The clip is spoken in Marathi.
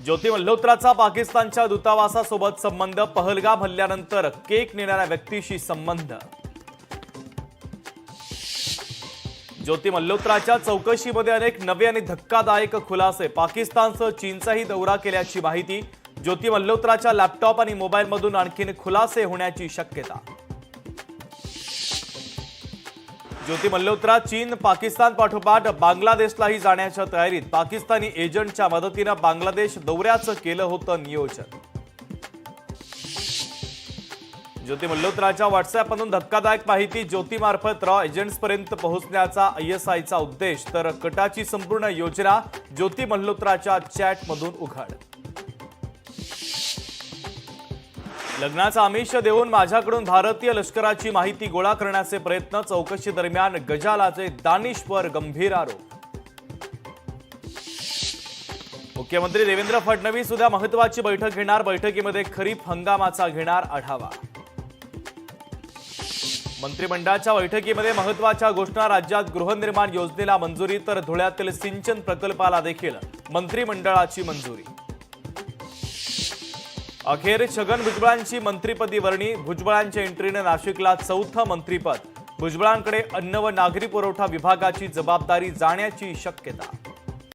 ज्योती मल्होत्राचा पाकिस्तानच्या दूतावासासोबत संबंध, पहलगाम हल्ल्यानंतर केक नेणाऱ्या व्यक्तीशी संबंध। ज्योती मल्होत्राच्या चौकशीमध्ये अनेक नवे आणि धक्कादायक खुलासे, पाकिस्तानसह चीनचाही दौरा केल्याची माहिती। ज्योती मल्होत्राच्या लॅपटॉप आणि मोबाईलमधून आणखीन खुलासे होण्याची शक्यता। ज्योती मल्होत्रा चीन पाकिस्तान पाठोपाठ बांगलादेशलाही जाण्याच्या तयारीत, पाकिस्तानी एजंटच्या मदतीने बांगलादेश दौऱ्याचं केलं होतं नियोजन। ज्योती मल्होत्राच्या व्हॉट्सअॅपमधून धक्कादायक माहिती, ज्योतीमार्फत रॉ एजंट्सपर्यंत पोहोचण्याचा ISIचा उद्देश, तर कटाची संपूर्ण योजना ज्योती मल्होत्राच्या चॅटमधून उघड। लग्नाचा आमिष देऊन माझ्याकडून भारतीय लष्कराची माहिती गोळा करण्याचे प्रयत्न, चौकशी दरम्यान गजालाचे दानिशवर गंभीर आरोप। मुख्यमंत्री देवेंद्र फडणवीस उद्या महत्त्वाची बैठक घेणार, बैठकीमध्ये खरीप हंगामाचा घेणार आढावा। मंत्रिमंडळाच्या बैठकीमध्ये महत्त्वाच्या घोषणा, राज्यात गृहनिर्माण योजनेला मंजुरी, तर धुळ्यातील सिंचन प्रकल्पाला देखील मंत्रिमंडळाची मंजुरी। अखेर छगन भुजबळांची मंत्रिपदी वर्णी, भुजबळांच्या एंट्रीने नाशिकला चौथं मंत्रिपद, भुजबळांकडे अन्न व नागरी पुरवठा विभागाची जबाबदारी जाण्याची शक्यता।